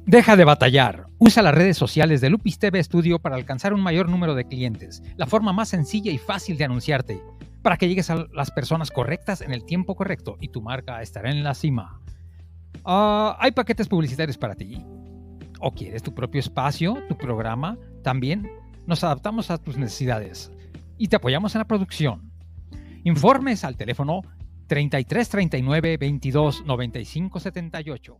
Deja de batallar. Usa las redes sociales de Lupis TV Studio para alcanzar un mayor número de clientes. La forma más sencilla y fácil de anunciarte, para que llegues a las personas correctas en el tiempo correcto y tu marca estará en la cima. Hay paquetes publicitarios para ti. ¿O quieres tu propio espacio, tu programa? También nos adaptamos a tus necesidades y te apoyamos en la producción. Informes al teléfono 33 39 22 95 78.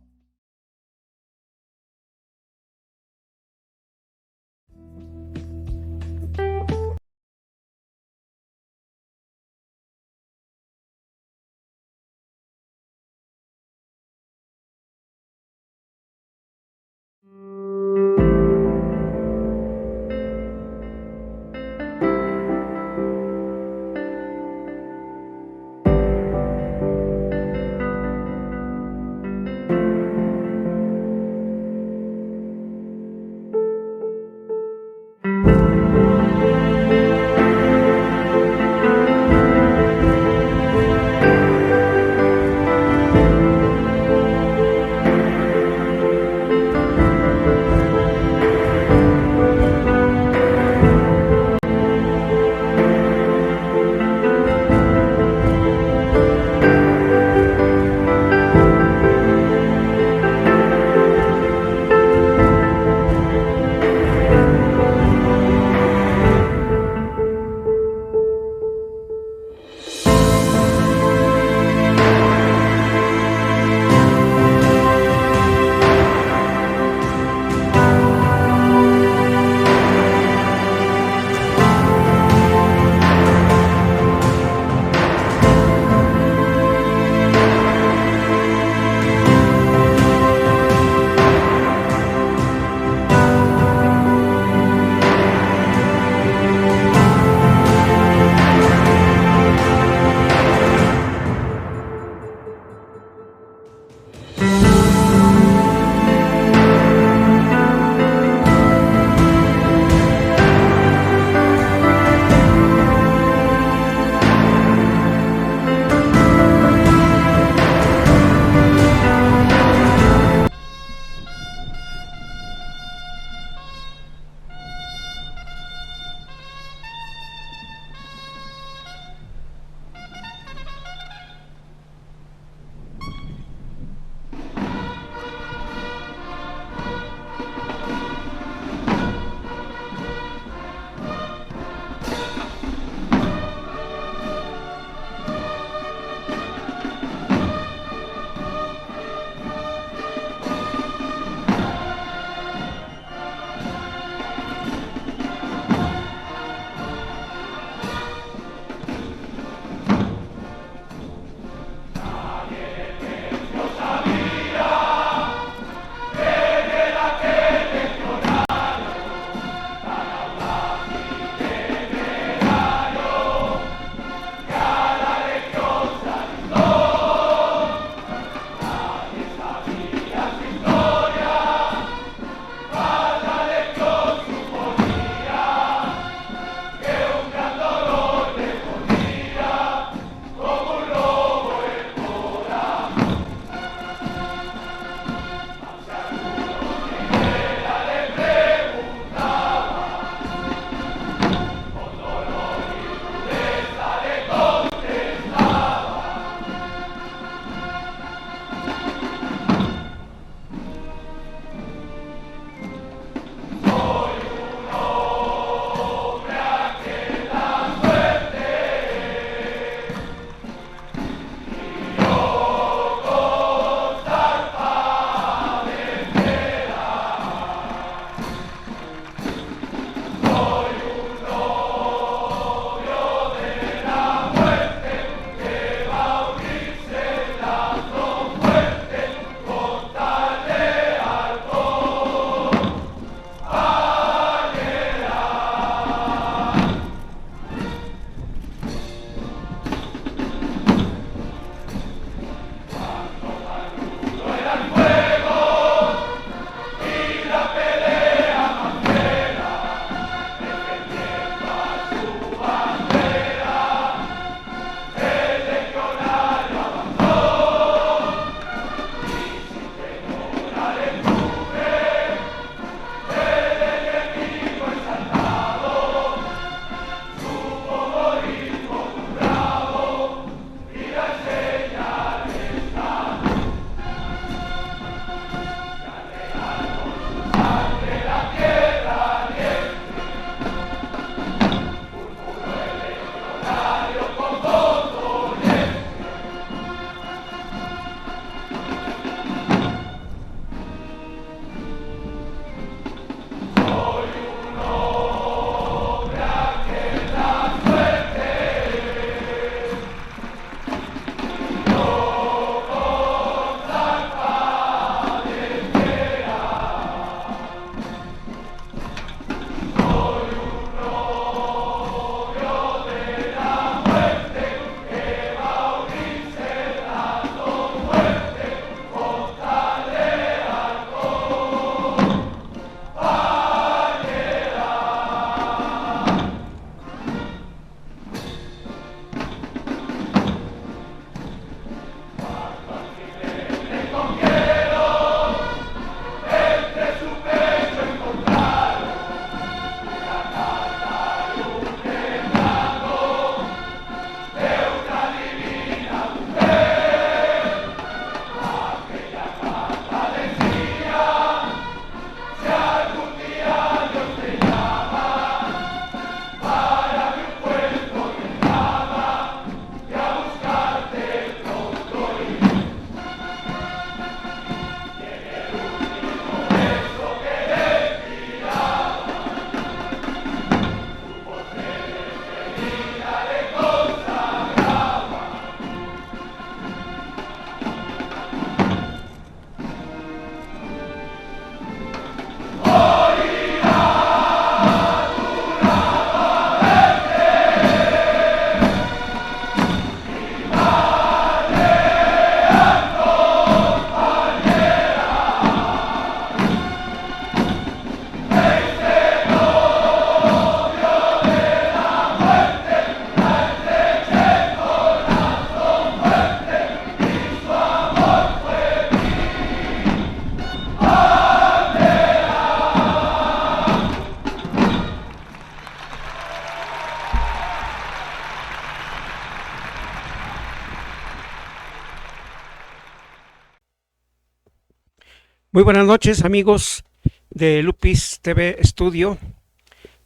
Muy buenas noches, amigos de Lupis TV Studio.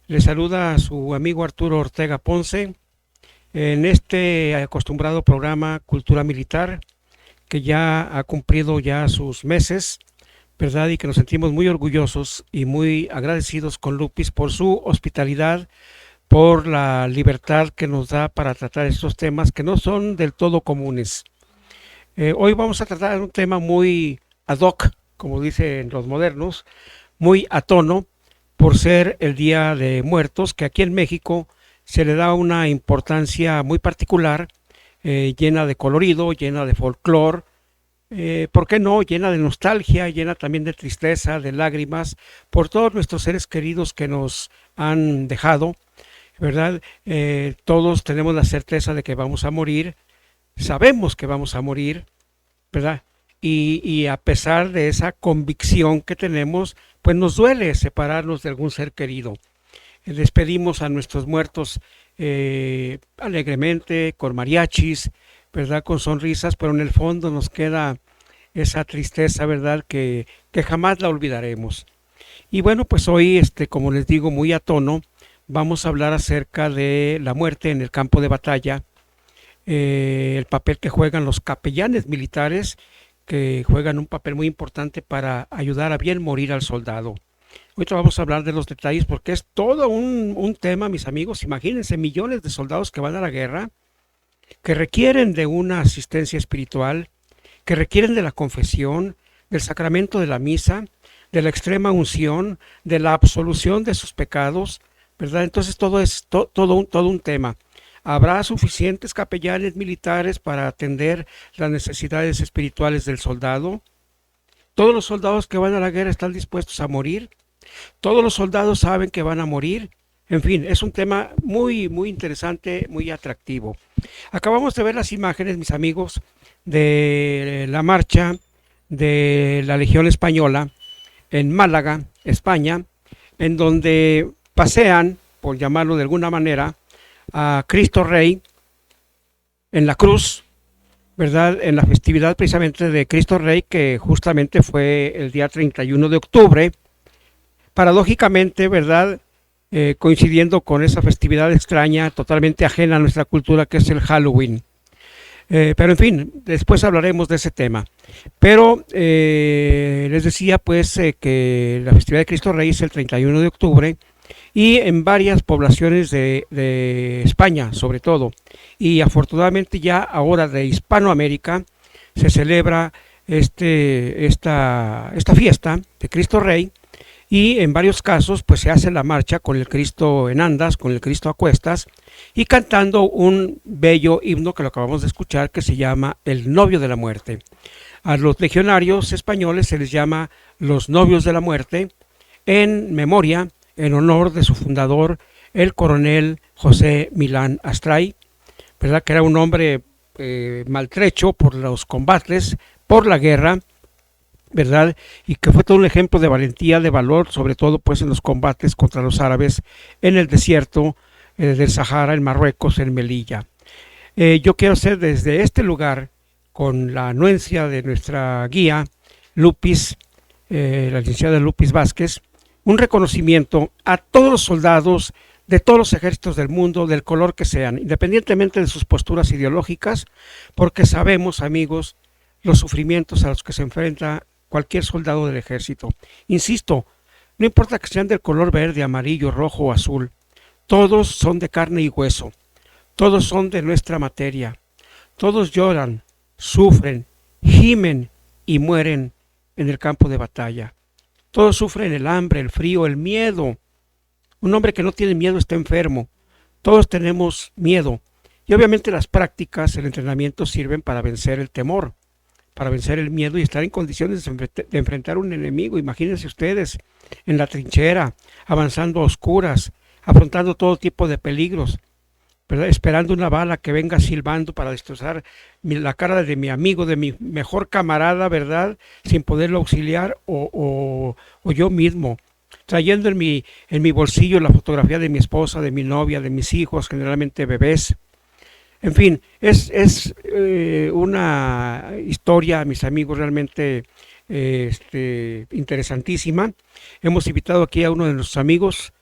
Les saluda a su amigo Arturo Ortega Ponce en este acostumbrado programa Cultura Militar, que ya ha cumplido ya sus meses, ¿verdad? Y que nos sentimos muy orgullosos y muy agradecidos con Lupis por su hospitalidad, por la libertad que nos da para tratar estos temas que no son del todo comunes. Hoy vamos a tratar un tema muy ad hoc, como dicen los modernos, muy a tono, por ser el Día de Muertos, que aquí en México se le da una importancia muy particular, llena de colorido, llena de folclore, ¿por qué no? Llena de nostalgia, llena también de tristeza, de lágrimas, por todos nuestros seres queridos que nos han dejado, ¿verdad? Todos tenemos la certeza de que vamos a morir, sabemos que vamos a morir, ¿verdad? Y a pesar de esa convicción que tenemos, pues nos duele separarnos de algún ser querido. Despedimos a nuestros muertos alegremente, con mariachis, ¿verdad? Con sonrisas, pero en el fondo nos queda esa tristeza, ¿verdad? Que jamás la olvidaremos. Y bueno, pues hoy, como les digo, muy a tono, vamos a hablar acerca de la muerte en el campo de batalla, el papel que juegan los capellanes militares, que juegan un papel muy importante para ayudar a bien morir al soldado. Ahorita vamos a hablar de los detalles porque es todo un tema, mis amigos. Imagínense millones de soldados que van a la guerra, que requieren de una asistencia espiritual, que requieren de la confesión, del sacramento de la misa, de la extrema unción, de la absolución de sus pecados, ¿verdad? Entonces todo es todo un tema. ¿Habrá suficientes capellanes militares para atender las necesidades espirituales del soldado? ¿Todos los soldados que van a la guerra están dispuestos a morir? ¿Todos los soldados saben que van a morir? En fin, es un tema muy, muy interesante, muy atractivo. Acabamos de ver las imágenes, mis amigos, de la marcha de la Legión Española en Málaga, España, en donde pasean, por llamarlo de alguna manera, a Cristo Rey en la cruz, ¿verdad? En la festividad precisamente de Cristo Rey, que justamente fue el día 31 de octubre, paradójicamente, ¿verdad? Coincidiendo con esa festividad extraña, totalmente ajena a nuestra cultura, que es el Halloween. Pero en fin, después hablaremos de ese tema. Pero les decía pues que la festividad de Cristo Rey es el 31 de octubre, y en varias poblaciones de España sobre todo, y afortunadamente ya ahora de Hispanoamérica, se celebra esta fiesta de Cristo Rey, y en varios casos pues se hace la marcha con el Cristo en andas, con el Cristo a cuestas, y cantando un bello himno que lo acabamos de escuchar, que se llama El Novio de la Muerte. A los legionarios españoles se les llama los Novios de la Muerte, en memoria, en honor de su fundador, el coronel José Milán Astray, ¿verdad? Que era un hombre maltrecho por los combates, por la guerra, ¿verdad? Y que fue todo un ejemplo de valentía, de valor, sobre todo pues en los combates contra los árabes en el desierto del Sahara, en Marruecos, en Melilla. Yo quiero hacer desde este lugar, con la anuencia de nuestra guía, Lupis, la licenciada Lupis Vázquez, un reconocimiento a todos los soldados de todos los ejércitos del mundo, del color que sean, independientemente de sus posturas ideológicas, porque sabemos, amigos, los sufrimientos a los que se enfrenta cualquier soldado del ejército. Insisto, no importa que sean del color verde, amarillo, rojo o azul, todos son de carne y hueso, todos son de nuestra materia, todos lloran, sufren, gimen y mueren en el campo de batalla. Todos sufren el hambre, el frío, el miedo. Un hombre que no tiene miedo está enfermo. Todos tenemos miedo. Y obviamente las prácticas, el entrenamiento sirven para vencer el temor, para vencer el miedo y estar en condiciones de enfrentar un enemigo. Imagínense ustedes en la trinchera, avanzando a oscuras, afrontando todo tipo de peligros, ¿verdad? Esperando una bala que venga silbando para destrozar la cara de mi amigo, de mi mejor camarada, ¿verdad? Sin poderlo auxiliar o yo mismo, trayendo en mi bolsillo la fotografía de mi esposa, de mi novia, de mis hijos, generalmente bebés. En fin, es una historia, mis amigos, realmente interesantísima. Hemos invitado aquí a uno de nuestros amigos,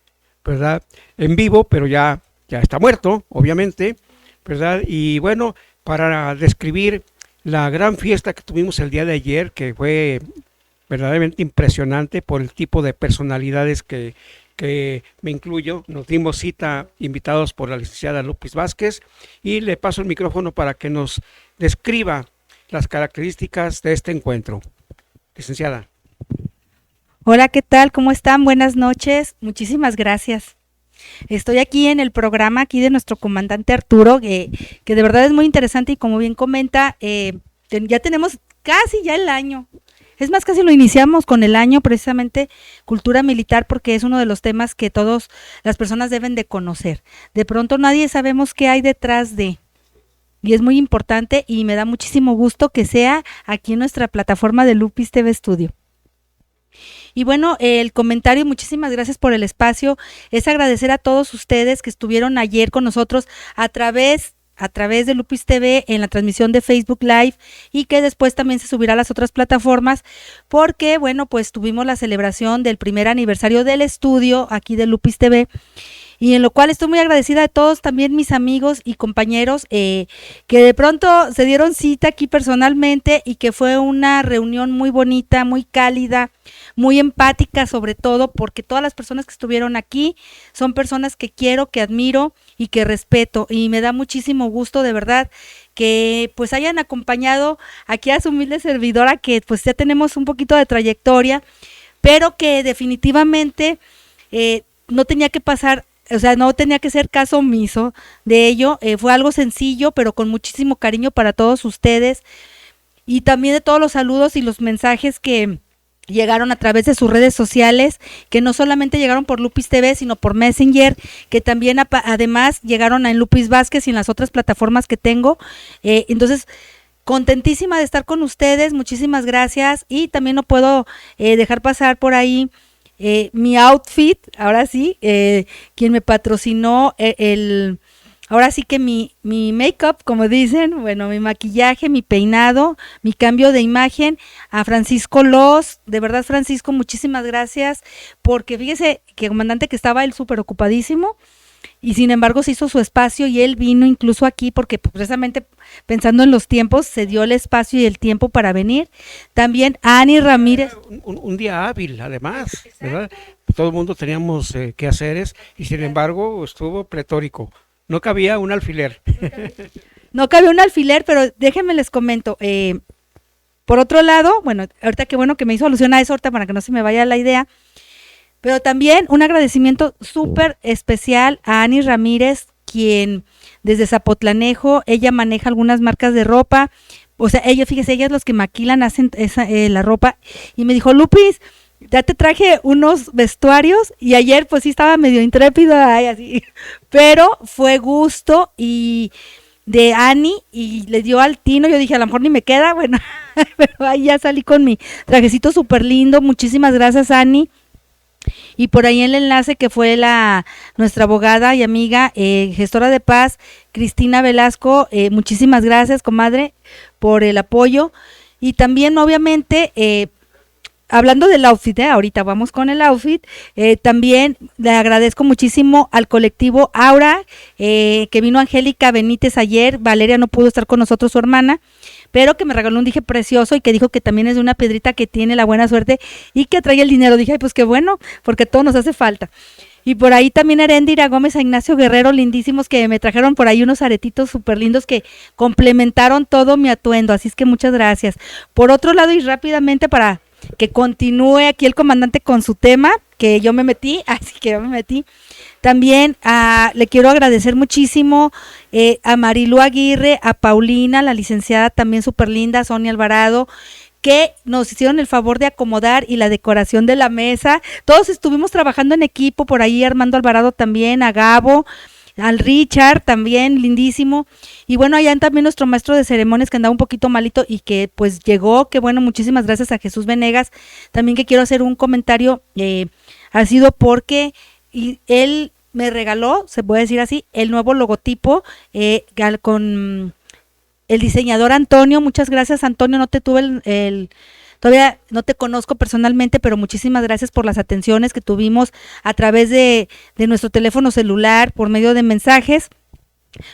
¿verdad? En vivo, pero ya está muerto, obviamente, ¿verdad? Y bueno, para describir la gran fiesta que tuvimos el día de ayer, que fue verdaderamente impresionante por el tipo de personalidades que me incluyo. Nos dimos cita invitados por la licenciada Lupis Vázquez y le paso el micrófono para que nos describa las características de este encuentro. Licenciada. Hola, ¿qué tal? ¿Cómo están? Buenas noches. Muchísimas gracias. Estoy aquí en el programa aquí de nuestro comandante Arturo, que de verdad es muy interesante y como bien comenta, ya tenemos casi ya el año. Es más, casi lo iniciamos con el año, precisamente cultura militar, porque es uno de los temas que todas las personas deben de conocer. De pronto nadie sabemos qué hay detrás de, y es muy importante y me da muchísimo gusto que sea aquí en nuestra plataforma de Lupis TV Studio. Y bueno, el comentario, muchísimas gracias por el espacio, es agradecer a todos ustedes que estuvieron ayer con nosotros a través de Lupis TV en la transmisión de Facebook Live y que después también se subirá a las otras plataformas porque, bueno, pues tuvimos la celebración del primer aniversario del estudio aquí de Lupis TV y en lo cual estoy muy agradecida de todos también mis amigos y compañeros que de pronto se dieron cita aquí personalmente y que fue una reunión muy bonita, muy cálida, muy empática sobre todo porque todas las personas que estuvieron aquí son personas que quiero, que admiro y que respeto y me da muchísimo gusto de verdad que pues hayan acompañado aquí a su humilde servidora que pues ya tenemos un poquito de trayectoria, pero que definitivamente no tenía que pasar, o sea, no tenía que ser caso omiso de ello, fue algo sencillo pero con muchísimo cariño para todos ustedes y también de todos los saludos y los mensajes que llegaron a través de sus redes sociales, que no solamente llegaron por Lupis TV, sino por Messenger, que también además llegaron en Lupis Vázquez y en las otras plataformas que tengo. Entonces, contentísima de estar con ustedes, muchísimas gracias. Y también no puedo dejar pasar por ahí mi outfit, ahora sí, quien me patrocinó ahora sí que mi make-up, como dicen, bueno, mi maquillaje, mi peinado, mi cambio de imagen, a Francisco Loz, de verdad Francisco, muchísimas gracias, porque fíjese que comandante que estaba él súper ocupadísimo, y sin embargo se hizo su espacio y él vino incluso aquí porque precisamente pensando en los tiempos se dio el espacio y el tiempo para venir. También a Ani Ramírez. Un día hábil además, ¿verdad? Todo el mundo teníamos quehaceres y sin embargo estuvo pletórico. No cabía un alfiler. No cabía un alfiler, pero déjenme les comento. Por otro lado, bueno, ahorita qué bueno que me hizo alusión a eso, ahorita para que no se me vaya la idea, pero también un agradecimiento súper especial a Ani Ramírez, quien desde Zapotlanejo, ella maneja algunas marcas de ropa, o sea, ella, fíjese, ellas los que maquilan, hacen la ropa, y me dijo, Lupis, ya te traje unos vestuarios y ayer pues sí estaba medio intrépido, así, pero fue gusto y de Ani y le dio al tino, yo dije a lo mejor ni me queda, bueno, pero ahí ya salí con mi trajecito súper lindo, muchísimas gracias Ani. Y por ahí el enlace que fue nuestra abogada y amiga, gestora de paz, Cristina Velasco, muchísimas gracias comadre por el apoyo y también obviamente hablando del outfit, ahorita vamos con el outfit, también le agradezco muchísimo al colectivo Aura, que vino Angélica Benítez ayer, Valeria no pudo estar con nosotros, su hermana, pero que me regaló un dije precioso y que dijo que también es de una piedrita que tiene la buena suerte y que trae el dinero. Dije, ay, pues qué bueno, porque todo nos hace falta. Y por ahí también Heréndira Gómez, a Ignacio Guerrero, lindísimos, que me trajeron por ahí unos aretitos súper lindos que complementaron todo mi atuendo, así es que muchas gracias. Por otro lado, y rápidamente para que continúe aquí el comandante con su tema, que yo me metí, así que yo me metí. También le quiero agradecer muchísimo a Marilu Aguirre, a Paulina, la licenciada también súper linda, Sonia Alvarado, que nos hicieron el favor de acomodar y la decoración de la mesa. Todos estuvimos trabajando en equipo, por ahí Armando Alvarado también, a Gabo, al Richard también, lindísimo. Y bueno, allá también nuestro maestro de ceremonias que andaba un poquito malito y que pues llegó, que bueno, muchísimas gracias a Jesús Venegas. También que quiero hacer un comentario, ha sido porque él me regaló, se puede decir así, el nuevo logotipo con el diseñador Antonio. Muchas gracias Antonio, no te tuve todavía no te conozco personalmente, pero muchísimas gracias por las atenciones que tuvimos a través de nuestro teléfono celular, por medio de mensajes,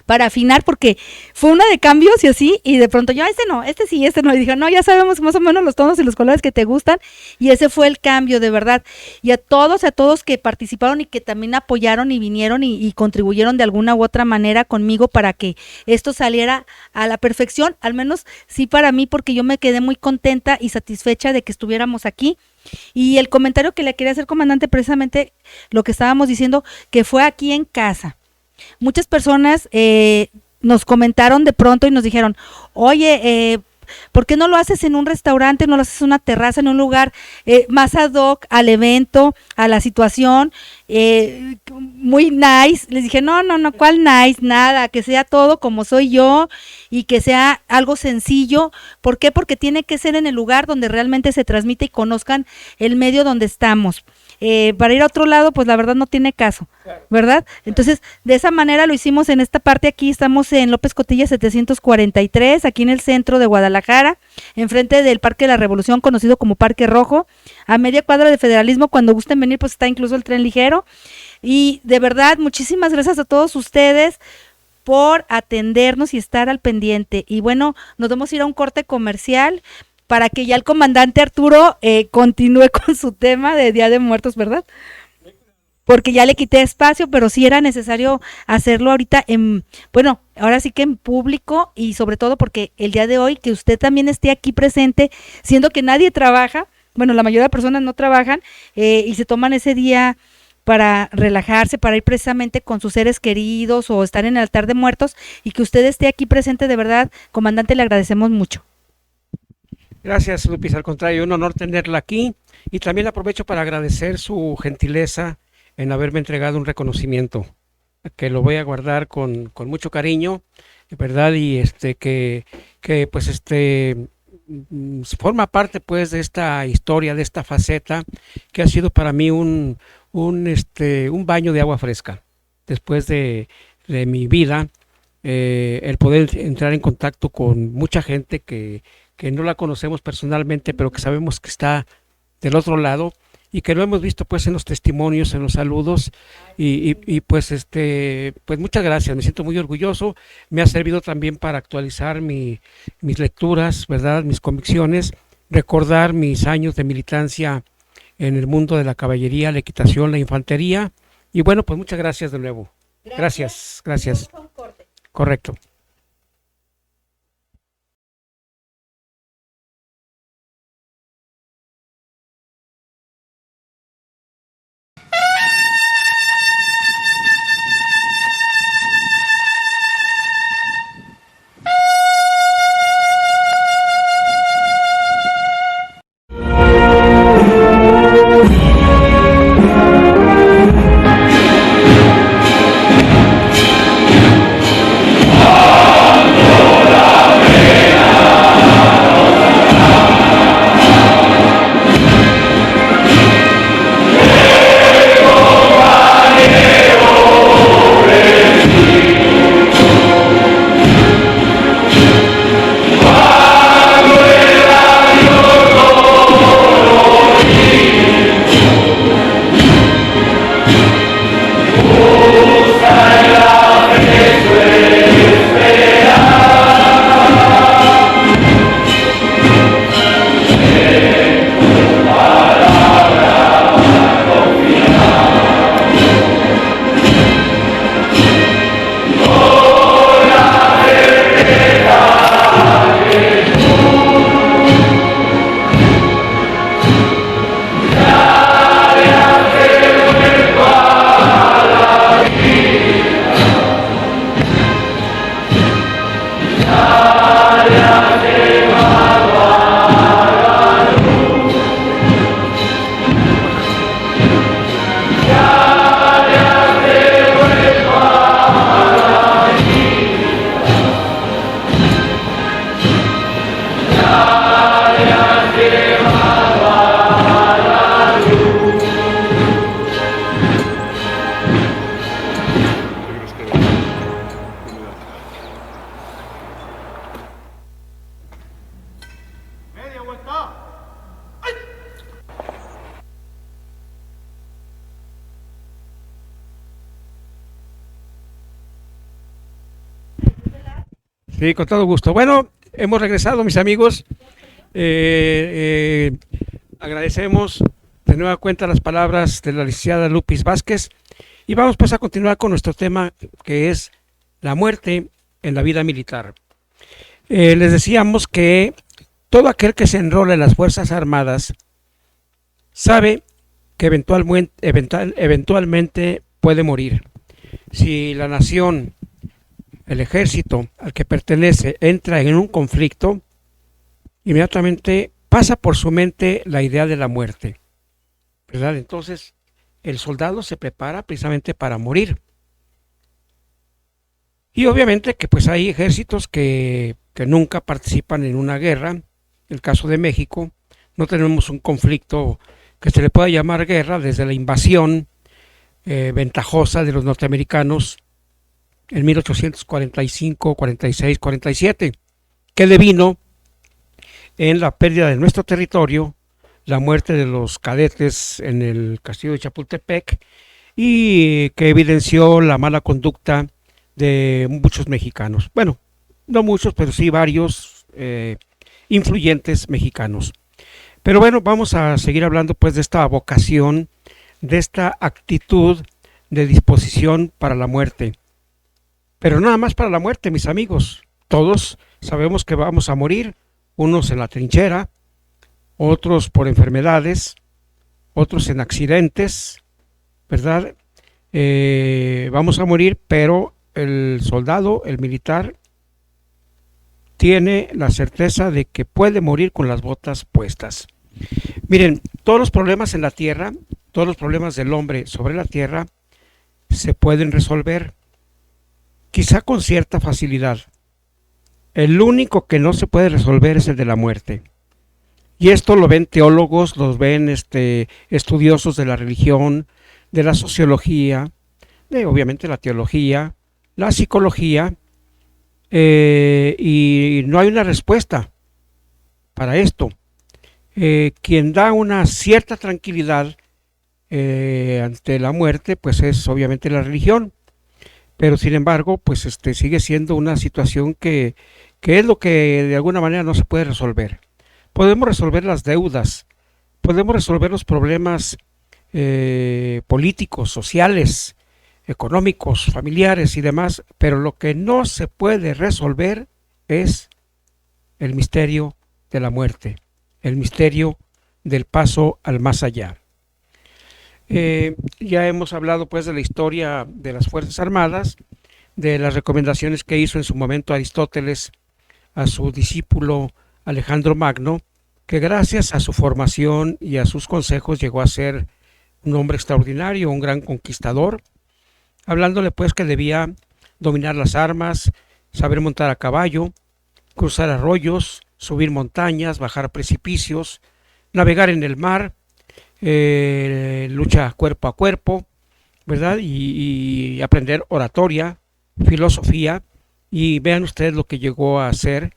para afinar, porque fue una de cambios y así, y de pronto yo, este no, este sí, este no, y dije, no, ya sabemos más o menos los tonos y los colores que te gustan, y ese fue el cambio, de verdad. Y a todos que participaron y que también apoyaron y vinieron y contribuyeron de alguna u otra manera conmigo para que esto saliera a la perfección, al menos sí para mí, porque yo me quedé muy contenta y satisfecha de que estuviéramos aquí. Y el comentario que le quería hacer, comandante, precisamente lo que estábamos diciendo, que fue aquí en casa. Muchas personas nos comentaron de pronto y nos dijeron, oye, ¿por qué no lo haces en un restaurante, no lo haces en una terraza, en un lugar más ad hoc al evento, a la situación, muy nice? Les dije, no, ¿cuál nice? Nada, que sea todo como soy yo y que sea algo sencillo. ¿Por qué? Porque tiene que ser en el lugar donde realmente se transmite y conozcan el medio donde estamos. Para ir a otro lado, pues la verdad no tiene caso, ¿verdad? Entonces, de esa manera lo hicimos en esta parte. Aquí estamos en López Cotilla 743, aquí en el centro de Guadalajara, enfrente del Parque de la Revolución, conocido como Parque Rojo, a media cuadra de Federalismo. Cuando gusten venir, pues está incluso el tren ligero. Y de verdad, muchísimas gracias a todos ustedes por atendernos y estar al pendiente. Y bueno, nos vamos a ir a un corte comercial para que ya el comandante Arturo continúe con su tema de Día de Muertos, ¿verdad? Porque ya le quité espacio, pero sí era necesario hacerlo ahorita ahora sí que en público, y sobre todo porque el día de hoy, que usted también esté aquí presente, siendo que nadie trabaja, bueno, la mayoría de personas no trabajan, y se toman ese día para relajarse, para ir precisamente con sus seres queridos o estar en el altar de muertos, y que usted esté aquí presente, de verdad, comandante, le agradecemos mucho. Gracias, Lupis, al contrario, un honor tenerla aquí, y también aprovecho para agradecer su gentileza en haberme entregado un reconocimiento, que lo voy a guardar con mucho cariño, ¿verdad? Y que pues forma parte pues de esta historia, de esta faceta, que ha sido para mí un baño de agua fresca después de mi vida, el poder entrar en contacto con mucha gente que no la conocemos personalmente, pero que sabemos que está del otro lado, y que lo hemos visto pues en los testimonios, en los saludos, y pues pues muchas gracias, me siento muy orgulloso. Me ha servido también para actualizar mis lecturas, ¿verdad? Mis convicciones, recordar mis años de militancia en el mundo de la caballería, la equitación, la infantería, y bueno, pues muchas gracias de nuevo. Gracias. Correcto. Sí, con todo gusto. Bueno, hemos regresado, mis amigos. Agradecemos de nueva cuenta las palabras de la licenciada Lupis Vázquez y vamos pues a continuar con nuestro tema, que es la muerte en la vida militar. Les decíamos que todo aquel que se enrola en las Fuerzas Armadas sabe que eventualmente puede morir. Si la nación, el ejército al que pertenece, entra en un conflicto, inmediatamente pasa por su mente la idea de la muerte, ¿verdad? Entonces, el soldado se prepara precisamente para morir. Y obviamente que pues hay ejércitos que nunca participan en una guerra. En el caso de México, no tenemos un conflicto que se le pueda llamar guerra desde la invasión ventajosa de los norteamericanos en 1845, 46, 47, que devino en la pérdida de nuestro territorio, la muerte de los cadetes en el castillo de Chapultepec y que evidenció la mala conducta de muchos mexicanos. Bueno, no muchos, pero sí varios influyentes mexicanos. Pero bueno, vamos a seguir hablando pues de esta vocación, de esta actitud de disposición para la muerte. Pero nada más para la muerte, mis amigos. Todos sabemos que vamos a morir, unos en la trinchera, otros por enfermedades, otros en accidentes, ¿verdad? Vamos a morir, pero el soldado, el militar, tiene la certeza de que puede morir con las botas puestas. Miren, todos los problemas en la tierra, todos los problemas del hombre sobre la tierra se pueden resolver, quizá con cierta facilidad. El único que no se puede resolver es el de la muerte. Y esto lo ven teólogos, los ven estudiosos de la religión, de la sociología, de obviamente la teología, la psicología, y no hay una respuesta para esto. Quien da una cierta tranquilidad ante la muerte, pues es obviamente la religión, pero sin embargo, pues sigue siendo una situación que es lo que de alguna manera no se puede resolver. Podemos resolver las deudas, podemos resolver los problemas políticos, sociales, económicos, familiares y demás, pero lo que no se puede resolver es el misterio de la muerte, el misterio del paso al más allá. Ya hemos hablado pues de la historia de las Fuerzas Armadas, de las recomendaciones que hizo en su momento Aristóteles a su discípulo Alejandro Magno, que gracias a su formación y a sus consejos llegó a ser un hombre extraordinario, un gran conquistador, hablándole pues que debía dominar las armas, saber montar a caballo, cruzar arroyos, subir montañas, bajar precipicios, navegar en el mar, lucha cuerpo a cuerpo, ¿verdad? Y aprender oratoria, filosofía, y vean ustedes lo que llegó a hacer.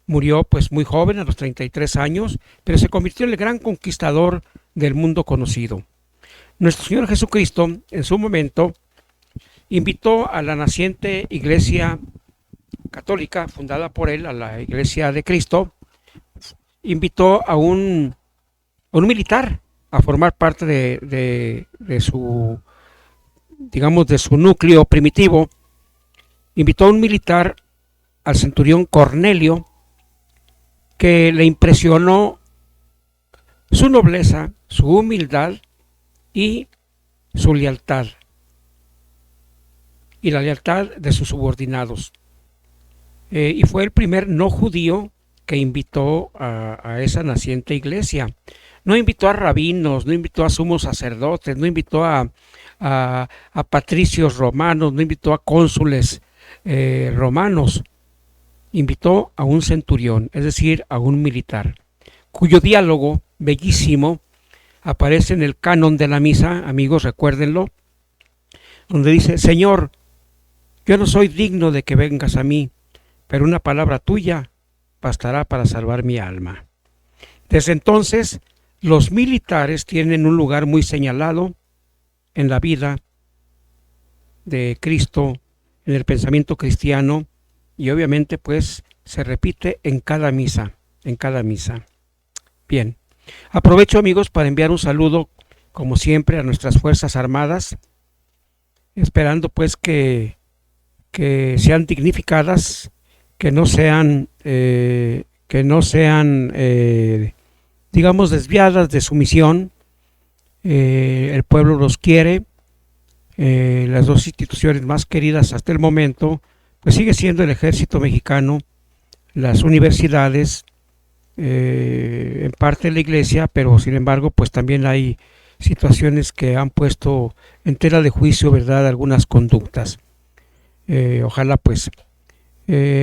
Murió pues muy joven, a los 33 años, pero se convirtió en el gran conquistador del mundo conocido. Nuestro Señor Jesucristo, en su momento, invitó a la naciente Iglesia Católica, fundada por él, a la Iglesia de Cristo, invitó a un militar a formar parte de su, digamos, de su núcleo primitivo. Invitó a un militar, al centurión Cornelio, que le impresionó su nobleza, su humildad y su lealtad, y la lealtad de sus subordinados. Y fue el primer no judío que invitó a esa naciente iglesia. No invitó a rabinos, no invitó a sumos sacerdotes, no invitó a patricios romanos, no invitó a cónsules romanos. Invitó a un centurión, es decir, a un militar, cuyo diálogo bellísimo aparece en el canon de la misa, amigos, recuérdenlo, donde dice: Señor, yo no soy digno de que vengas a mí, pero una palabra tuya bastará para salvar mi alma. Desde entonces, los militares tienen un lugar muy señalado en la vida de Cristo, en el pensamiento cristiano y obviamente pues se repite en cada misa, en cada misa. Bien, aprovecho amigos para enviar un saludo como siempre a nuestras Fuerzas Armadas, esperando pues que sean dignificadas, que no sean digamos desviadas de su misión. El pueblo los quiere. Las dos instituciones más queridas hasta el momento pues sigue siendo el Ejército Mexicano, las universidades, en parte la iglesia, pero sin embargo pues también hay situaciones que han puesto en tela de juicio, ¿verdad?, algunas conductas. Ojalá pues.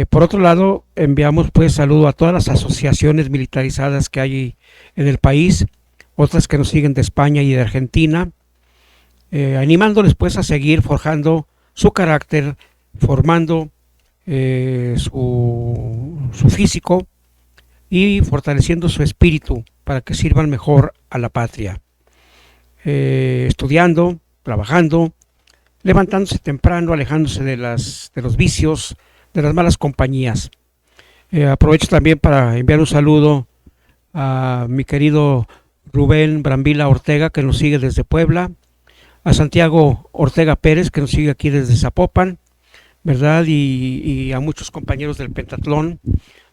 Por otro lado, enviamos pues saludo a todas las asociaciones militarizadas que hay en el país, otras que nos siguen de España y de Argentina, animándoles pues a seguir forjando su carácter, formando su físico y fortaleciendo su espíritu para que sirvan mejor a la patria. Estudiando, trabajando, levantándose temprano, alejándose de los vicios, de las malas compañías. Aprovecho también para enviar un saludo a mi querido Rubén Brambila Ortega, que nos sigue desde Puebla, a Santiago Ortega Pérez, que nos sigue aquí desde Zapopan, ¿verdad? Y a muchos compañeros del Pentatlón,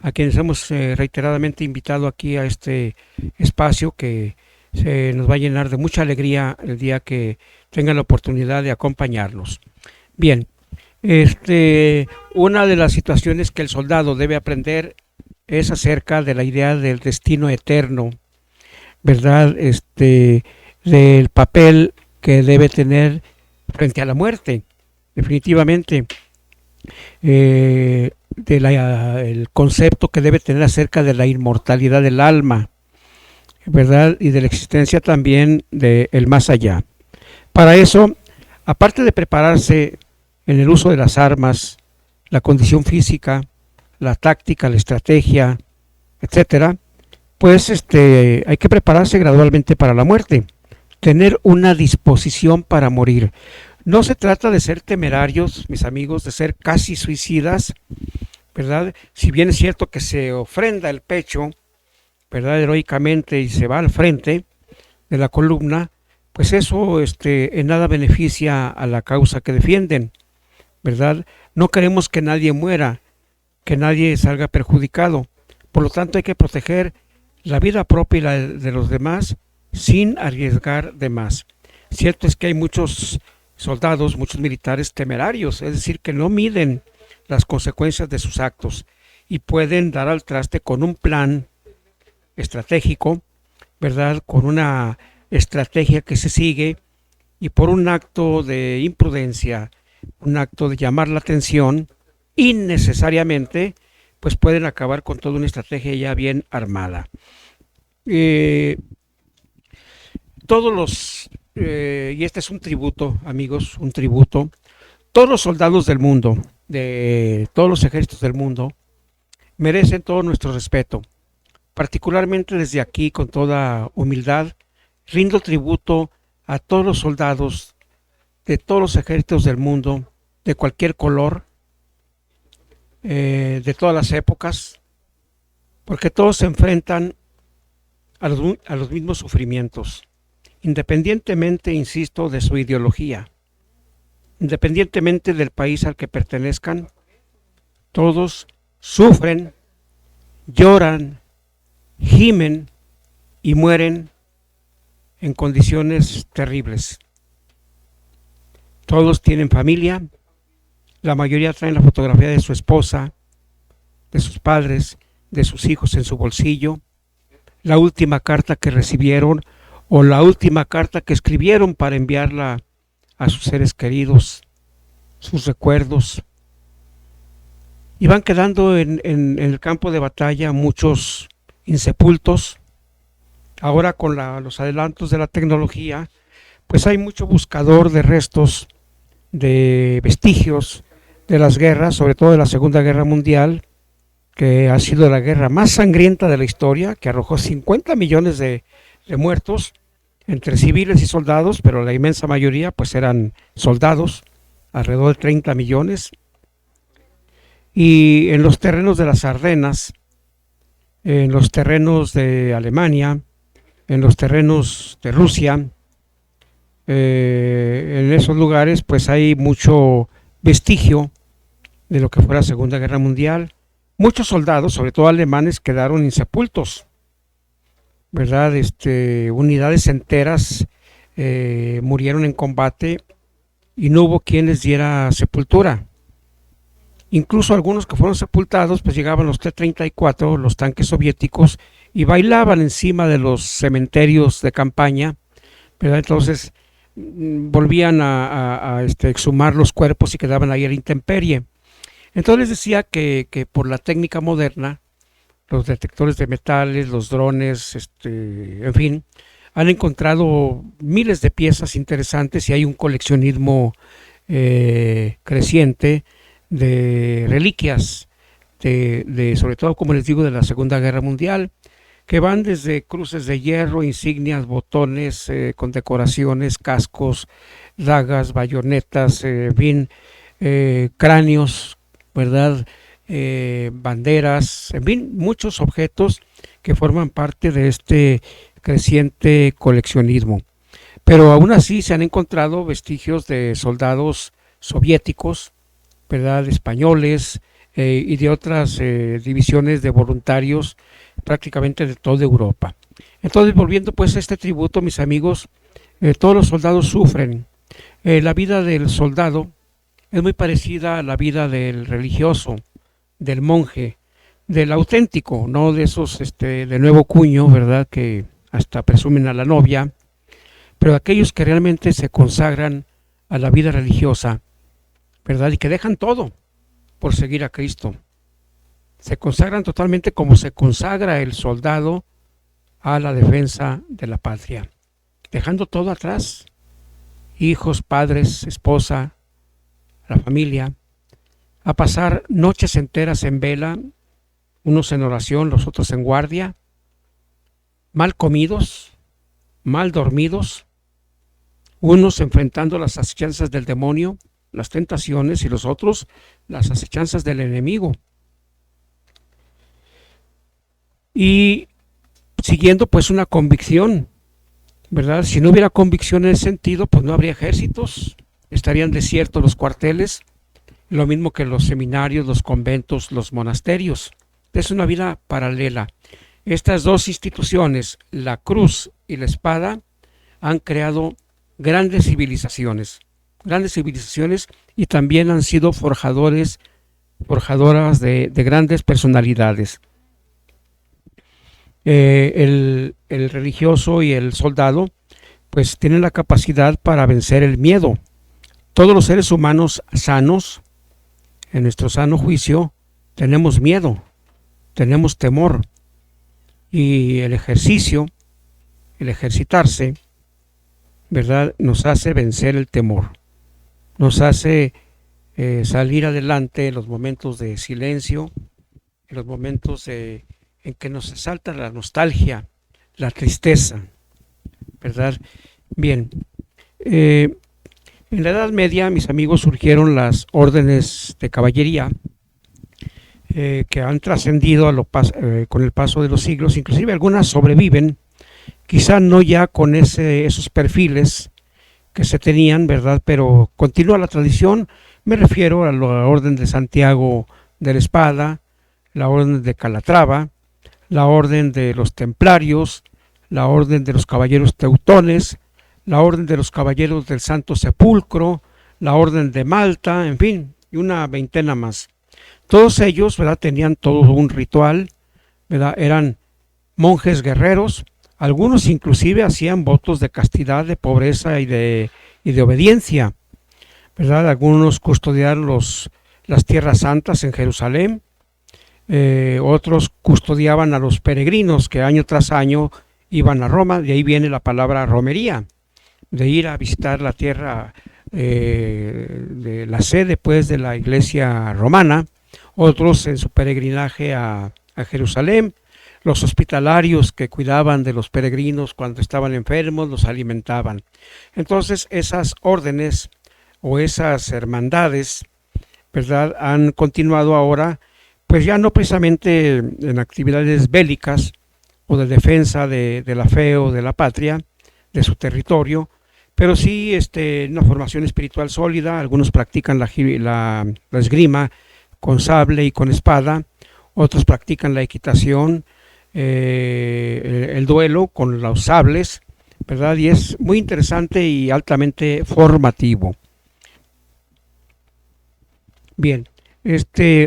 a quienes hemos reiteradamente invitado aquí a este espacio que se nos va a llenar de mucha alegría el día que tengan la oportunidad de acompañarnos. Bien, una de las situaciones que el soldado debe aprender es acerca de la idea del destino eterno, ¿verdad? Del papel que debe tener frente a la muerte, definitivamente, el concepto que debe tener acerca de la inmortalidad del alma, ¿verdad? Y de la existencia también del más allá. Para eso, aparte de prepararse en el uso de las armas, la condición física, la táctica, la estrategia, etcétera, pues hay que prepararse gradualmente para la muerte, tener una disposición para morir. No se trata de ser temerarios, mis amigos, de ser casi suicidas, ¿verdad? Si bien es cierto que se ofrenda el pecho, ¿verdad?, heroicamente, y se va al frente de la columna, pues eso en nada beneficia a la causa que defienden, ¿verdad? No queremos que nadie muera, que nadie salga perjudicado. Por lo tanto, hay que proteger la vida propia y la de los demás sin arriesgar de más. Cierto es que hay muchos soldados, muchos militares temerarios, es decir, que no miden las consecuencias de sus actos y pueden dar al traste con un plan estratégico, ¿verdad?, con una estrategia que se sigue, y por un acto de imprudencia, un acto de llamar la atención, innecesariamente, pues pueden acabar con toda una estrategia ya bien armada. Y este es un tributo, amigos, un tributo. Todos los soldados del mundo, de todos los ejércitos del mundo, merecen todo nuestro respeto. Particularmente desde aquí, con toda humildad, rindo tributo a todos los soldados de todos los ejércitos del mundo, de cualquier color, de todas las épocas, porque todos se enfrentan a los mismos sufrimientos, independientemente, insisto, de su ideología, independientemente del país al que pertenezcan. Todos sufren, lloran, gimen y mueren en condiciones terribles. Todos tienen familia, la mayoría traen la fotografía de su esposa, de sus padres, de sus hijos en su bolsillo, la última carta que recibieron o la última carta que escribieron para enviarla a sus seres queridos, sus recuerdos. Y van quedando en el campo de batalla muchos insepultos. Ahora con los adelantos de la tecnología, pues hay mucho buscador de restos, de vestigios de las guerras, sobre todo de la Segunda Guerra Mundial, que ha sido la guerra más sangrienta de la historia, que arrojó 50 millones de muertos entre civiles y soldados, pero la inmensa mayoría pues eran soldados, alrededor de 30 millones. Y en los terrenos de las Ardenas, en los terrenos de Alemania, en los terrenos de Rusia, en esos lugares pues hay mucho vestigio de lo que fue la Segunda Guerra Mundial. Muchos soldados, sobre todo alemanes, quedaron insepultos, ¿verdad? Unidades enteras murieron en combate y no hubo quien les diera sepultura. Incluso algunos que fueron sepultados, pues llegaban los T-34, los tanques soviéticos, y bailaban encima de los cementerios de campaña, ¿verdad? Entonces volvían a exhumar los cuerpos y quedaban ahí a la intemperie. Entonces les decía que por la técnica moderna, los detectores de metales, los drones, en fin, han encontrado miles de piezas interesantes y hay un coleccionismo creciente de reliquias, sobre todo, como les digo, de la Segunda Guerra Mundial, que van desde cruces de hierro, insignias, botones, condecoraciones, cascos, dagas, bayonetas, en fin, cráneos, ¿verdad? Banderas, en fin, muchos objetos que forman parte de este creciente coleccionismo. Pero aún así se han encontrado vestigios de soldados soviéticos, ¿verdad? Españoles y de otras divisiones de voluntarios prácticamente de toda Europa. Entonces, volviendo pues a este tributo, mis amigos, todos los soldados sufren. La vida del soldado es muy parecida a la vida del religioso, del monje, del auténtico, no de esos de nuevo cuño, ¿verdad? Que hasta presumen a la novia, pero aquellos que realmente se consagran a la vida religiosa, ¿verdad? Y que dejan todo por seguir a Cristo. Se consagran totalmente como se consagra el soldado a la defensa de la patria, dejando todo atrás, hijos, padres, esposa, la familia, a pasar noches enteras en vela, unos en oración, los otros en guardia, mal comidos, mal dormidos, unos enfrentando las acechanzas del demonio, las tentaciones, y los otros las acechanzas del enemigo. Y siguiendo pues una convicción, ¿verdad? Si no hubiera convicción en ese sentido, pues no habría ejércitos, estarían desiertos los cuarteles, lo mismo que los seminarios, los conventos, los monasterios. Es una vida paralela. Estas dos instituciones, la cruz y la espada, han creado grandes civilizaciones y también han sido forjadoras de grandes personalidades. El religioso y el soldado pues tienen la capacidad para vencer el miedo. Todos los seres humanos sanos, en nuestro sano juicio, tenemos miedo, tenemos temor, y el ejercicio, el ejercitarse, ¿verdad?, nos hace vencer el temor, nos hace salir adelante en los momentos de silencio, en los momentos en que nos asalta la nostalgia, la tristeza, ¿verdad? Bien, en la Edad Media, mis amigos, surgieron las órdenes de caballería que han trascendido con el paso de los siglos. Inclusive algunas sobreviven, quizá no ya con esos perfiles que se tenían, ¿verdad? Pero continúa la tradición. Me refiero a la Orden de Santiago de la Espada, la Orden de Calatrava, la Orden de los Templarios, la Orden de los Caballeros Teutones, la Orden de los Caballeros del Santo Sepulcro, la Orden de Malta, en fin, y una veintena más. Todos ellos, ¿verdad?, tenían todo un ritual, ¿verdad? Eran monjes guerreros, algunos inclusive hacían votos de castidad, de pobreza y de obediencia, ¿verdad? Algunos custodiaron las tierras santas en Jerusalén, otros custodiaban a los peregrinos que año tras año iban a Roma. De ahí viene la palabra romería, de ir a visitar la tierra de la sede pues de la iglesia romana. Otros en su peregrinaje a Jerusalén, los hospitalarios que cuidaban de los peregrinos cuando estaban enfermos, los alimentaban. Entonces esas órdenes o esas hermandades ¿verdad?, han continuado ahora, pues ya no precisamente en actividades bélicas o de defensa de la fe o de la patria, de su territorio, pero sí una formación espiritual sólida. Algunos practican la esgrima con sable y con espada, otros practican la equitación, el duelo con los sables, ¿verdad? Y es muy interesante y altamente formativo. Bien,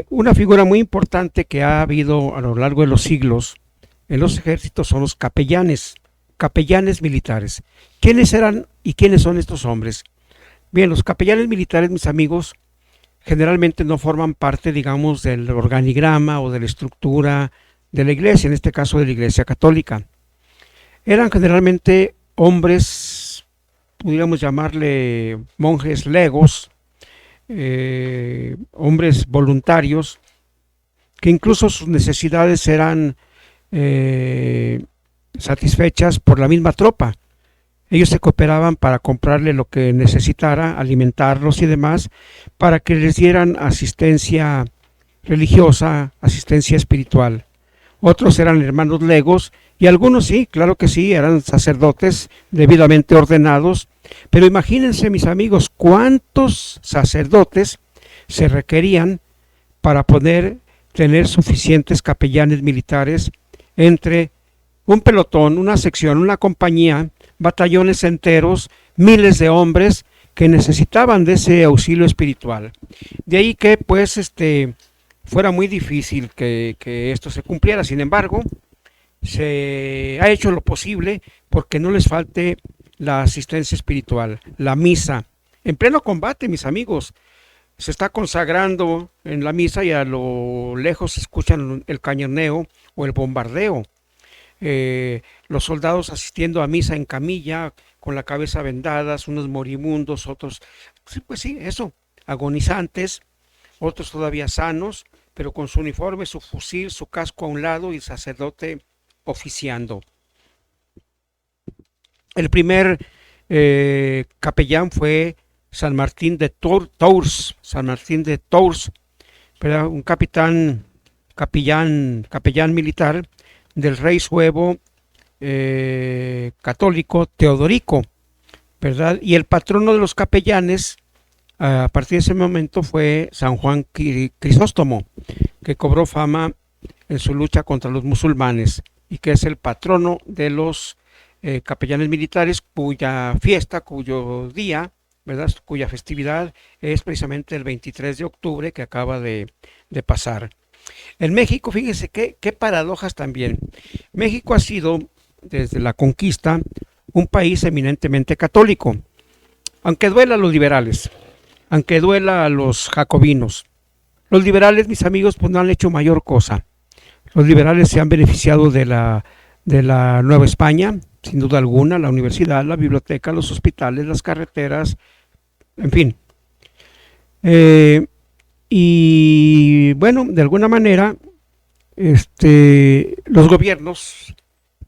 una figura muy importante que ha habido a lo largo de los siglos en los ejércitos son los capellanes militares. ¿Quiénes eran y quiénes son estos hombres? Bien, los capellanes militares, mis amigos, generalmente no forman parte, digamos, del organigrama o de la estructura de la iglesia, en este caso de la Iglesia Católica. Eran generalmente hombres, pudiéramos llamarle monjes legos, hombres voluntarios, que incluso sus necesidades eran satisfechas por la misma tropa. Ellos se cooperaban para comprarle lo que necesitara, alimentarlos y demás, para que les dieran asistencia religiosa, asistencia espiritual. Otros eran hermanos legos y algunos sí, claro que sí, eran sacerdotes debidamente ordenados. Pero imagínense, mis amigos, cuántos sacerdotes se requerían para poder tener suficientes capellanes militares entre un pelotón, una sección, una compañía, batallones enteros, miles de hombres que necesitaban de ese auxilio espiritual. De ahí que pues fuera muy difícil que esto se cumpliera. Sin embargo, se ha hecho lo posible porque no les falte la asistencia espiritual, la misa. En pleno combate, mis amigos, se está consagrando en la misa y a lo lejos se escuchan el cañoneo o el bombardeo. Los soldados asistiendo a misa en camilla, con la cabeza vendadas, unos moribundos, otros, pues sí, eso, agonizantes, otros todavía sanos, pero con su uniforme, su fusil, su casco a un lado y el sacerdote oficiando. El primer capellán fue San Martín de Tours, ¿verdad? Un capellán militar del rey suevo católico Teodorico, ¿verdad? Y el patrono de los capellanes a partir de ese momento fue San Juan Crisóstomo, que cobró fama en su lucha contra los musulmanes y que es el patrono de los capellanes militares, cuya fiesta, cuyo día, ¿verdad?, cuya festividad es precisamente el 23 de octubre que acaba de pasar. En México, fíjense qué paradojas también. México ha sido, desde la conquista, un país eminentemente católico, aunque duela a los liberales, aunque duela a los jacobinos. Los liberales, mis amigos, pues no han hecho mayor cosa. Los liberales se han beneficiado de la Nueva España, sin duda alguna, la universidad, la biblioteca, los hospitales, las carreteras, en fin. Y bueno, de alguna manera, los gobiernos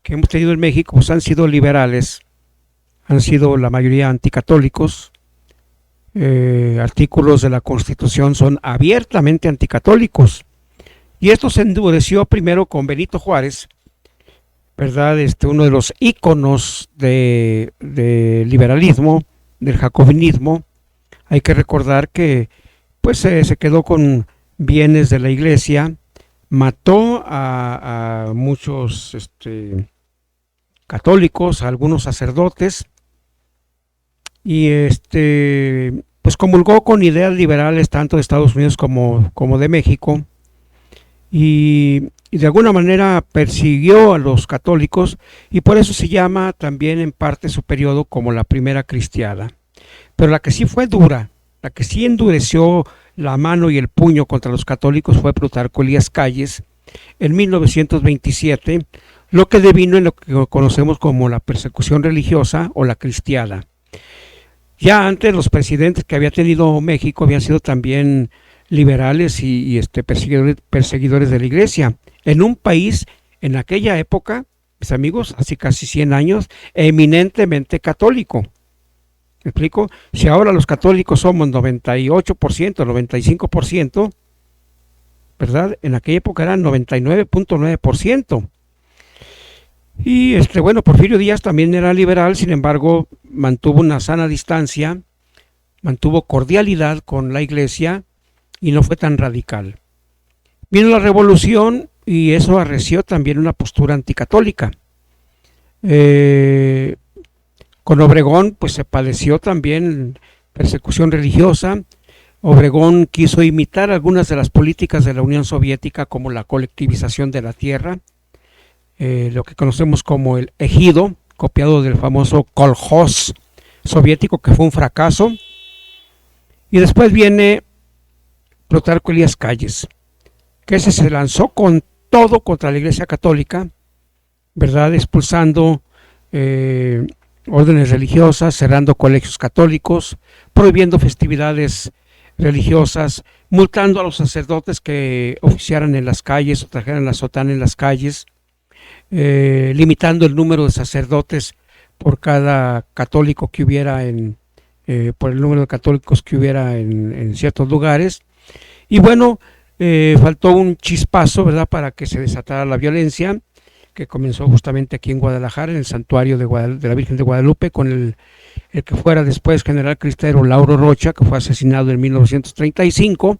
que hemos tenido en México pues han sido liberales, han sido la mayoría anticatólicos. Artículos de la Constitución son abiertamente anticatólicos. Y esto se endureció primero con Benito Juárez, ¿verdad? Uno de los íconos de liberalismo, del jacobinismo. Hay que recordar que pues se quedó con bienes de la iglesia, mató a muchos católicos, a algunos sacerdotes, y pues comulgó con ideas liberales tanto de Estados Unidos como de México, y de alguna manera persiguió a los católicos, y por eso se llama también en parte su periodo como la primera cristiada. Pero la que sí fue dura, la que sí endureció la mano y el puño contra los católicos fue Plutarco Elías Calles en 1927, lo que devino en lo que conocemos como la persecución religiosa o la cristiada. Ya antes los presidentes que había tenido México habían sido también liberales y perseguidores de la iglesia, en un país en aquella época, mis amigos, hace casi 100 años, eminentemente católico. ¿Me explico? Si ahora los católicos somos 98%, 95%, ¿verdad? En aquella época eran 99.9%. Y bueno, Porfirio Díaz también era liberal, sin embargo, mantuvo una sana distancia, mantuvo cordialidad con la iglesia y no fue tan radical. Vino la revolución y eso arreció también una postura anticatólica. Con Obregón pues se padeció también persecución religiosa. Obregón quiso imitar algunas de las políticas de la Unión Soviética, como la colectivización de la tierra, lo que conocemos como el ejido, copiado del famoso kolhoz soviético, que fue un fracaso. Y después viene Plutarco Elías Calles, que ese se lanzó con todo contra la Iglesia Católica, ¿verdad? Expulsando órdenes religiosas, cerrando colegios católicos, prohibiendo festividades religiosas, multando a los sacerdotes que oficiaran en las calles o trajeran la sotana en las calles, limitando el número de sacerdotes por cada católico que hubiera por el número de católicos que hubiera en ciertos lugares. Y bueno, faltó un chispazo, ¿verdad?, para que se desatara la violencia, que comenzó justamente aquí en Guadalajara, en el santuario de la Virgen de Guadalupe, con el que fuera después general cristero Lauro Rocha, que fue asesinado en 1935.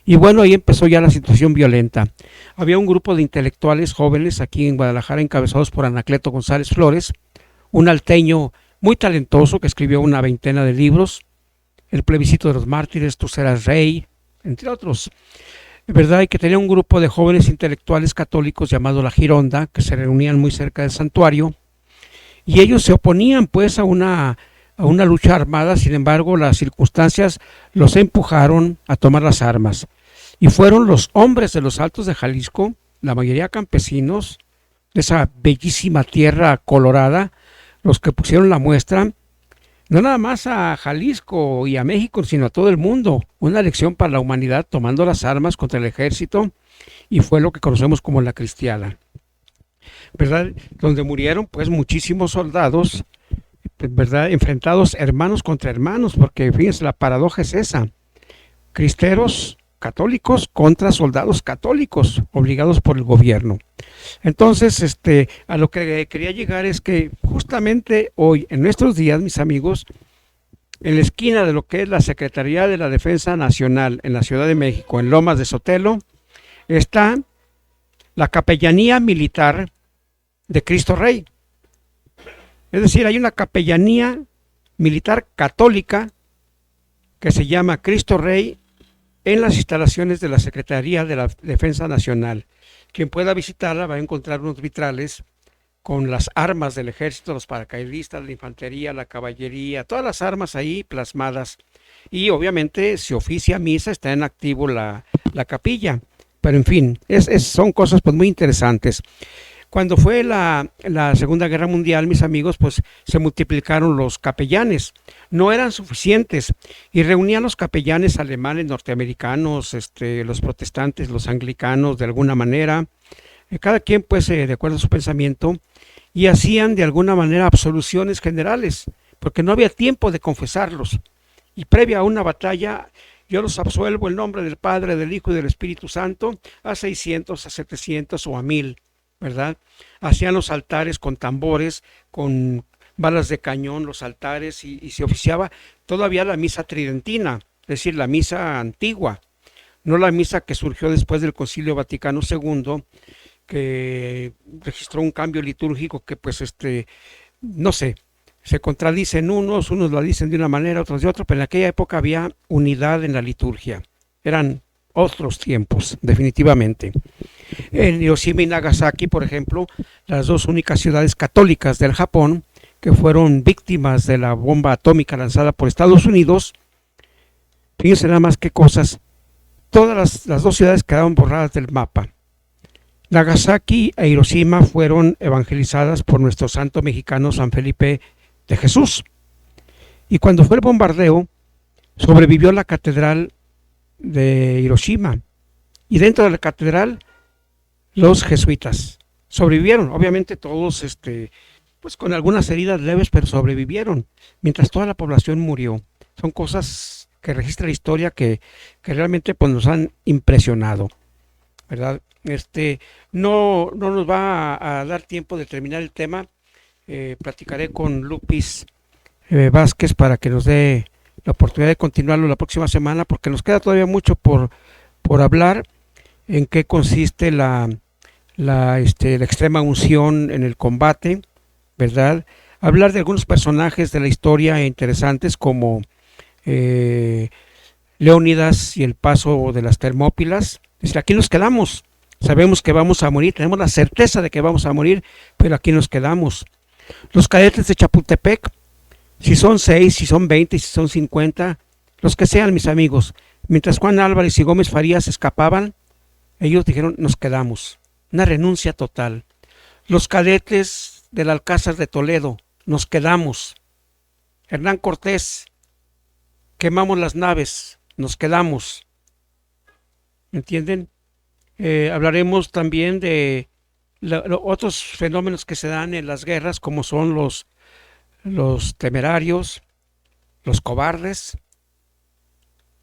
Y bueno, ahí empezó ya la situación violenta. Había un grupo de intelectuales jóvenes aquí en Guadalajara, encabezados por Anacleto González Flores, un alteño muy talentoso que escribió una veintena de libros, El plebiscito de los mártires, Tú serás rey, entre otros, ¿verdad? Y que tenía un grupo de jóvenes intelectuales católicos llamado La Gironda, que se reunían muy cerca del santuario, y ellos se oponían pues a una lucha armada. Sin embargo, las circunstancias los empujaron a tomar las armas, y fueron los hombres de los Altos de Jalisco, la mayoría campesinos, de esa bellísima tierra colorada, los que pusieron la muestra, no nada más a Jalisco y a México, sino a todo el mundo. Una lección para la humanidad, tomando las armas contra el ejército, y fue lo que conocemos como la Cristiada, ¿verdad? Donde murieron pues muchísimos soldados, ¿verdad?, enfrentados hermanos contra hermanos, porque fíjense, la paradoja es esa: cristeros católicos contra soldados católicos obligados por el gobierno. Entonces, a lo que quería llegar es que justamente hoy, en nuestros días, mis amigos, en la esquina de lo que es la Secretaría de la Defensa Nacional en la Ciudad de México, en Lomas de Sotelo, está la Capellanía Militar de Cristo Rey. Es decir, hay una capellanía militar católica que se llama Cristo Rey en las instalaciones de la Secretaría de la Defensa Nacional. Quien pueda visitarla va a encontrar unos vitrales con las armas del ejército, los paracaidistas, la infantería, la caballería, todas las armas ahí plasmadas. Y obviamente se oficia misa, está en activo la capilla. Pero en fin, son cosas pues muy interesantes. Cuando fue la Segunda Guerra Mundial, mis amigos, pues se multiplicaron los capellanes. No eran suficientes, y reunían los capellanes alemanes, norteamericanos, los protestantes, los anglicanos, de alguna manera, cada quien pues de acuerdo a su pensamiento, y hacían de alguna manera absoluciones generales, porque no había tiempo de confesarlos. Y previa a una batalla, yo los absuelvo en nombre del Padre, del Hijo y del Espíritu Santo, a 600, a 700 o a 1000. ¿Verdad? Hacían los altares con tambores, con balas de cañón, los altares, y se oficiaba todavía la misa tridentina, es decir, la misa antigua, no la misa que surgió después del Concilio Vaticano II, que registró un cambio litúrgico que pues no sé, se contradicen unos la dicen de una manera, otros de otra, pero en aquella época había unidad en la liturgia, eran otros tiempos, definitivamente. En Hiroshima y Nagasaki, por ejemplo, las dos únicas ciudades católicas del Japón que fueron víctimas de la bomba atómica lanzada por Estados Unidos, fíjense nada más qué cosas, todas las dos ciudades quedaron borradas del mapa. Nagasaki e Hiroshima fueron evangelizadas por nuestro santo mexicano San Felipe de Jesús. Y cuando fue el bombardeo, sobrevivió la catedral de Hiroshima, y dentro de la catedral los jesuitas sobrevivieron. Obviamente todos pues con algunas heridas leves, pero sobrevivieron, mientras toda la población murió. Son cosas que registra la historia que realmente pues, nos han impresionado, ¿verdad? No nos va a dar tiempo de terminar el tema. Platicaré con Lupis Vázquez para que nos dé la oportunidad de continuarlo la próxima semana, porque nos queda todavía mucho por hablar, en qué consiste la extrema unción en el combate, ¿verdad? Hablar de algunos personajes de la historia interesantes como Leónidas y el paso de las Termópilas. Es decir, aquí nos quedamos, sabemos que vamos a morir, tenemos la certeza de que vamos a morir, pero aquí nos quedamos. Los cadetes de Chapultepec, si son 6, si son 20, si son 50, los que sean, mis amigos, mientras Juan Álvarez y Gómez Farías escapaban, ellos dijeron, nos quedamos. Una renuncia total. Los cadetes del Alcázar de Toledo, nos quedamos. Hernán Cortés, quemamos las naves, nos quedamos. ¿Entienden? Hablaremos también de otros fenómenos que se dan en las guerras, como son los temerarios, los cobardes,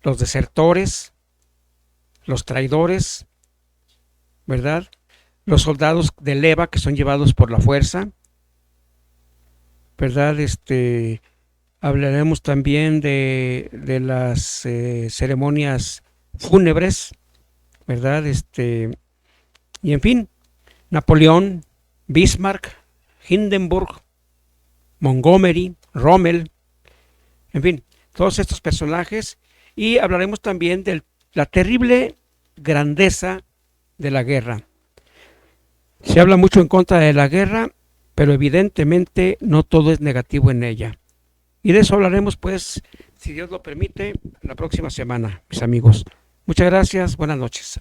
los desertores, los traidores, ¿verdad? Los soldados de leva que son llevados por la fuerza, ¿verdad? Hablaremos también de las ceremonias fúnebres, ¿verdad? Y en fin, Napoleón, Bismarck, Hindenburg, Montgomery, Rommel, en fin, todos estos personajes. Y hablaremos también de la terrible grandeza de la guerra. Se habla mucho en contra de la guerra, pero evidentemente no todo es negativo en ella. Y de eso hablaremos, pues, si Dios lo permite, la próxima semana, mis amigos. Muchas gracias, buenas noches.